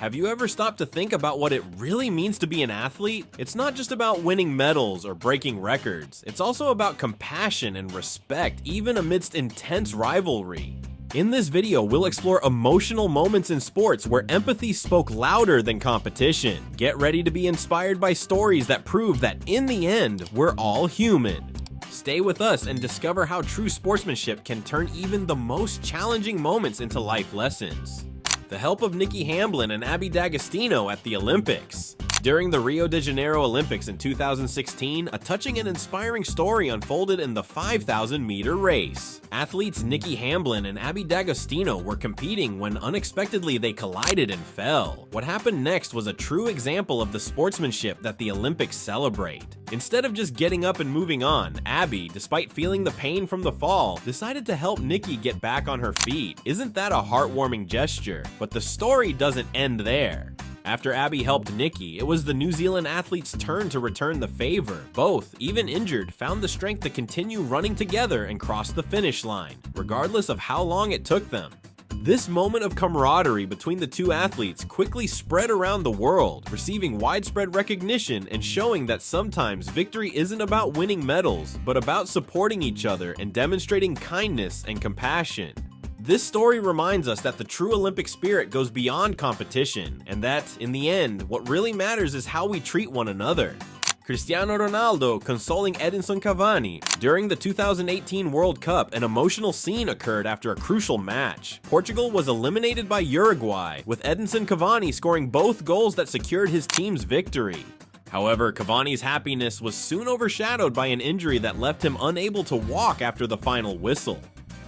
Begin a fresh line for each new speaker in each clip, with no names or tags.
Have you ever stopped to think about what it really means to be an athlete? It's not just about winning medals or breaking records. It's also about compassion and respect, even amidst intense rivalry. In this video, we'll explore emotional moments in sports where empathy spoke louder than competition. Get ready to be inspired by stories that prove that in the end, we're all human. Stay with us and discover how true sportsmanship can turn even the most challenging moments into life lessons. The help of Nikki Hamblin and Abby D'Agostino at the Olympics. During the Rio de Janeiro Olympics in 2016, a touching and inspiring story unfolded in the 5,000-meter race. Athletes Nikki Hamblin and Abby D'Agostino were competing when unexpectedly they collided and fell. What happened next was a true example of the sportsmanship that the Olympics celebrate. Instead of just getting up and moving on, Abby, despite feeling the pain from the fall, decided to help Nikki get back on her feet. Isn't that a heartwarming gesture? But the story doesn't end there. After Abby helped Nikki, it was the New Zealand athlete's turn to return the favor. Both, even injured, found the strength to continue running together and cross the finish line, regardless of how long it took them. This moment of camaraderie between the two athletes quickly spread around the world, receiving widespread recognition and showing that sometimes victory isn't about winning medals, but about supporting each other and demonstrating kindness and compassion. This story reminds us that the true Olympic spirit goes beyond competition, and that, in the end, what really matters is how we treat one another. Cristiano Ronaldo consoling Edinson Cavani. During the 2018 World Cup, an emotional scene occurred after a crucial match. Portugal was eliminated by Uruguay, with Edinson Cavani scoring both goals that secured his team's victory. However, Cavani's happiness was soon overshadowed by an injury that left him unable to walk after the final whistle.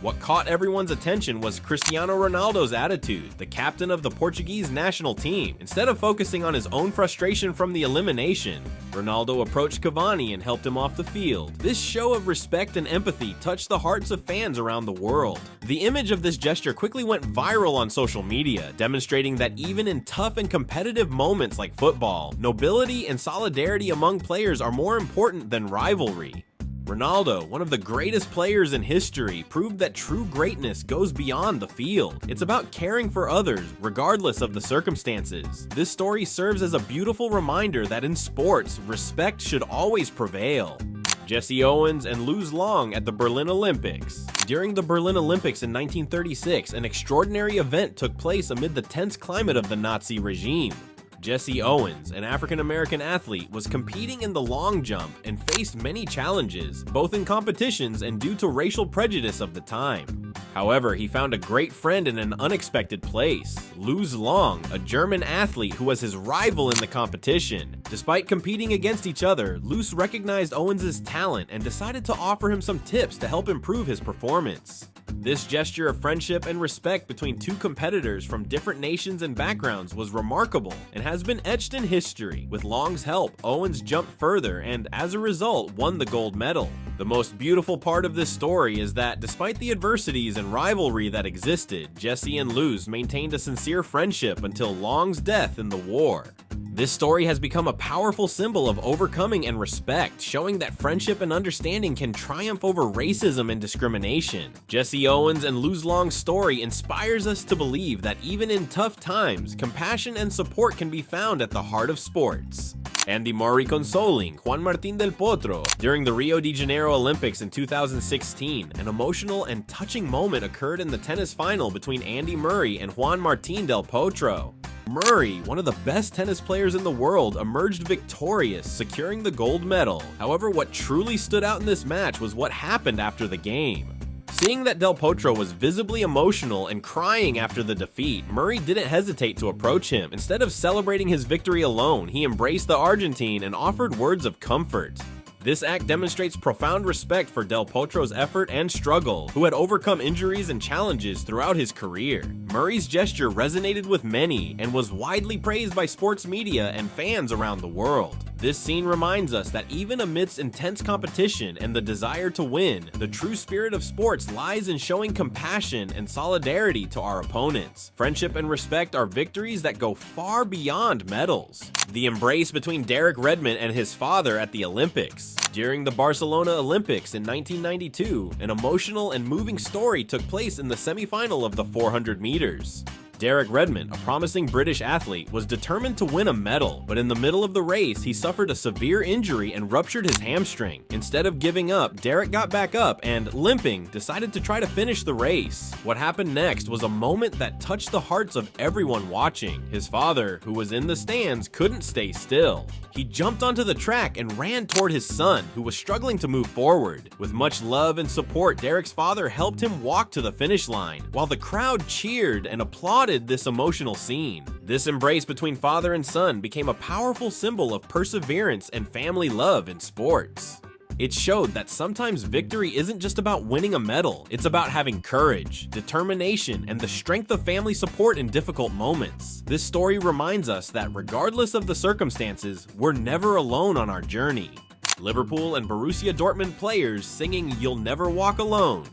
What caught everyone's attention was Cristiano Ronaldo's attitude, the captain of the Portuguese national team. Instead of focusing on his own frustration from the elimination, Ronaldo approached Cavani and helped him off the field. This show of respect and empathy touched the hearts of fans around the world. The image of this gesture quickly went viral on social media, demonstrating that even in tough and competitive moments like football, nobility and solidarity among players are more important than rivalry. Ronaldo, one of the greatest players in history, proved that true greatness goes beyond the field. It's about caring for others, regardless of the circumstances. This story serves as a beautiful reminder that in sports, respect should always prevail. Jesse Owens and Luz Long at the Berlin Olympics. During the Berlin Olympics in 1936, an extraordinary event took place amid the tense climate of the Nazi regime. Jesse Owens, an African-American athlete, was competing in the long jump and faced many challenges, both in competitions and due to racial prejudice of the time. However, he found a great friend in an unexpected place, Luz Long, a German athlete who was his rival in the competition. Despite competing against each other, Luz recognized Owens' talent and decided to offer him some tips to help improve his performance. This gesture of friendship and respect between two competitors from different nations and backgrounds was remarkable and has been etched in history. With Long's help, Owens jumped further and, as a result, won the gold medal. The most beautiful part of this story is that, despite the adversities and rivalry that existed, Jesse and Luz maintained a sincere friendship until Long's death in the war. This story has become a powerful symbol of overcoming and respect, showing that friendship and understanding can triumph over racism and discrimination. Jesse Owens and Luz Long's story inspires us to believe that even in tough times, compassion and support can be found at the heart of sports. Andy Murray consoling Juan Martín del Potro. During the Rio de Janeiro Olympics in 2016, an emotional and touching moment occurred in the tennis final between Andy Murray and Juan Martín del Potro. Murray, one of the best tennis players in the world, emerged victorious, securing the gold medal. However, what truly stood out in this match was what happened after the game. Seeing that Del Potro was visibly emotional and crying after the defeat, Murray didn't hesitate to approach him. Instead of celebrating his victory alone, he embraced the Argentine and offered words of comfort. This act demonstrates profound respect for Del Potro's effort and struggle, who had overcome injuries and challenges throughout his career. Murray's gesture resonated with many and was widely praised by sports media and fans around the world. This scene reminds us that even amidst intense competition and the desire to win, the true spirit of sports lies in showing compassion and solidarity to our opponents. Friendship and respect are victories that go far beyond medals. The embrace between Derek Redmond and his father at the Olympics. During the Barcelona Olympics in 1992, an emotional and moving story took place in the semifinal of the 400 meters. Derek Redmond, a promising British athlete, was determined to win a medal, but in the middle of the race, he suffered a severe injury and ruptured his hamstring. Instead of giving up, Derek got back up and, limping, decided to try to finish the race. What happened next was a moment that touched the hearts of everyone watching. His father, who was in the stands, couldn't stay still. He jumped onto the track and ran toward his son, who was struggling to move forward. With much love and support, Derek's father helped him walk to the finish line, while the crowd cheered and applauded this emotional scene. This embrace between father and son became a powerful symbol of perseverance and family love in sports. It showed that sometimes victory isn't just about winning a medal, it's about having courage, determination, and the strength of family support in difficult moments. This story reminds us that regardless of the circumstances, we're never alone on our journey. Liverpool and Borussia Dortmund players singing "You'll Never Walk Alone."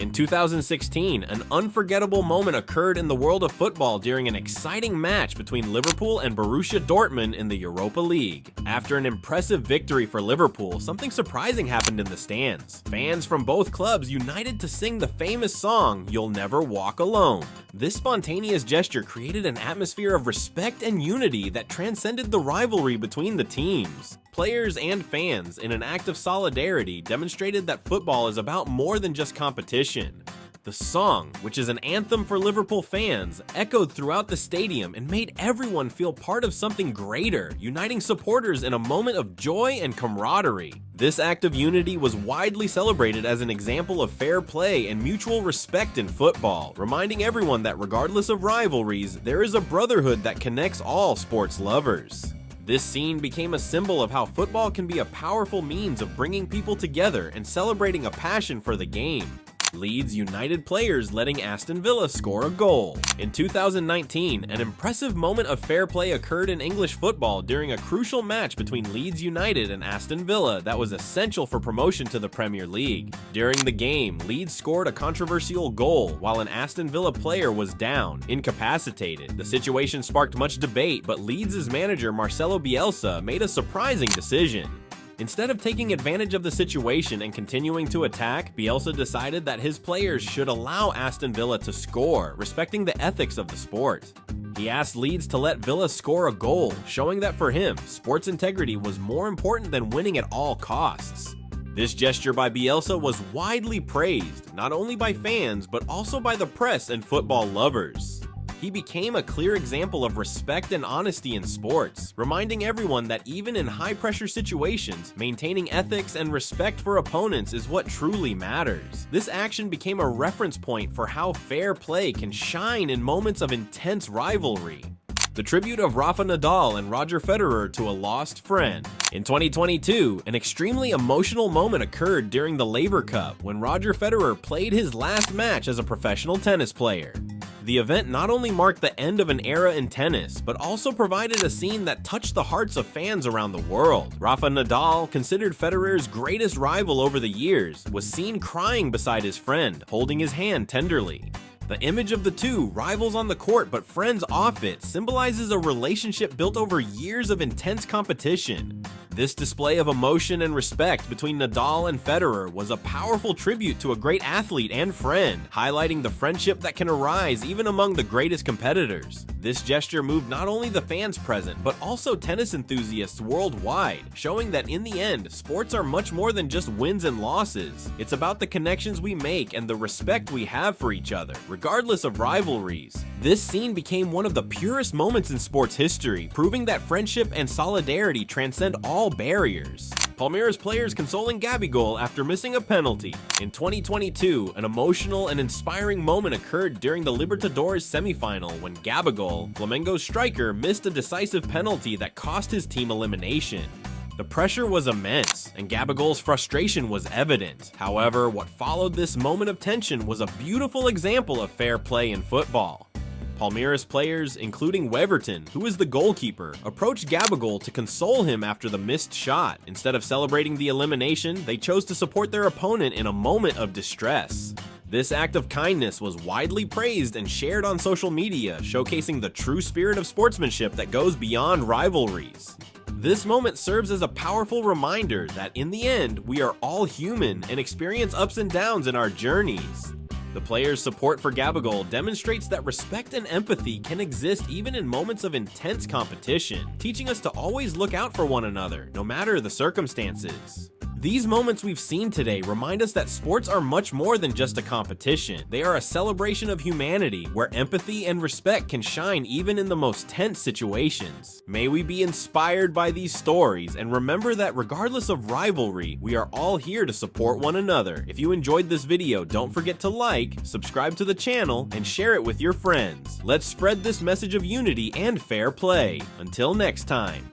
In 2016, an unforgettable moment occurred in the world of football during an exciting match between Liverpool and Borussia Dortmund in the Europa League. After an impressive victory for Liverpool, something surprising happened in the stands. Fans from both clubs united to sing the famous song, "You'll Never Walk Alone." This spontaneous gesture created an atmosphere of respect and unity that transcended the rivalry between the teams. Players and fans, in an act of solidarity, demonstrated that football is about more than just competition. The song, which is an anthem for Liverpool fans, echoed throughout the stadium and made everyone feel part of something greater, uniting supporters in a moment of joy and camaraderie. This act of unity was widely celebrated as an example of fair play and mutual respect in football, reminding everyone that regardless of rivalries, there is a brotherhood that connects all sports lovers. This scene became a symbol of how football can be a powerful means of bringing people together and celebrating a passion for the game. Leeds United players letting Aston Villa score a goal. In 2019, an impressive moment of fair play occurred in English football during a crucial match between Leeds United and Aston Villa that was essential for promotion to the Premier League. During the game, Leeds scored a controversial goal while an Aston Villa player was down, incapacitated. The situation sparked much debate, but Leeds' manager Marcelo Bielsa made a surprising decision. Instead of taking advantage of the situation and continuing to attack, Bielsa decided that his players should allow Aston Villa to score, respecting the ethics of the sport. He asked Leeds to let Villa score a goal, showing that for him, sports integrity was more important than winning at all costs. This gesture by Bielsa was widely praised, not only by fans, but also by the press and football lovers. He became a clear example of respect and honesty in sports, reminding everyone that even in high-pressure situations, maintaining ethics and respect for opponents is what truly matters. This action became a reference point for how fair play can shine in moments of intense rivalry. The tribute of Rafa Nadal and Roger Federer to a lost friend. In 2022, an extremely emotional moment occurred during the Laver Cup when Roger Federer played his last match as a professional tennis player. The event not only marked the end of an era in tennis, but also provided a scene that touched the hearts of fans around the world. Rafa Nadal, considered Federer's greatest rival over the years, was seen crying beside his friend, holding his hand tenderly. The image of the two, rivals on the court but friends off it, symbolizes a relationship built over years of intense competition. This display of emotion and respect between Nadal and Federer was a powerful tribute to a great athlete and friend, highlighting the friendship that can arise even among the greatest competitors. This gesture moved not only the fans present, but also tennis enthusiasts worldwide, showing that in the end, sports are much more than just wins and losses. It's about the connections we make and the respect we have for each other, regardless of rivalries. This scene became one of the purest moments in sports history, proving that friendship and solidarity transcend all barriers. Palmeiras players consoling Gabigol after missing a penalty. In 2022, an emotional and inspiring moment occurred during the Libertadores semifinal when Gabigol, Flamengo's striker, missed a decisive penalty that cost his team elimination. The pressure was immense, and Gabigol's frustration was evident. However, what followed this moment of tension was a beautiful example of fair play in football. Palmeiras players, including Weverton, who is the goalkeeper, approached Gabigol to console him after the missed shot. Instead of celebrating the elimination, they chose to support their opponent in a moment of distress. This act of kindness was widely praised and shared on social media, showcasing the true spirit of sportsmanship that goes beyond rivalries. This moment serves as a powerful reminder that in the end, we are all human and experience ups and downs in our journeys. The players' support for Gabagol demonstrates that respect and empathy can exist even in moments of intense competition, teaching us to always look out for one another, no matter the circumstances. These moments we've seen today remind us that sports are much more than just a competition. They are a celebration of humanity, where empathy and respect can shine even in the most tense situations. May we be inspired by these stories and remember that regardless of rivalry, we are all here to support one another. If you enjoyed this video, don't forget to like, subscribe to the channel, and share it with your friends. Let's spread this message of unity and fair play. Until next time.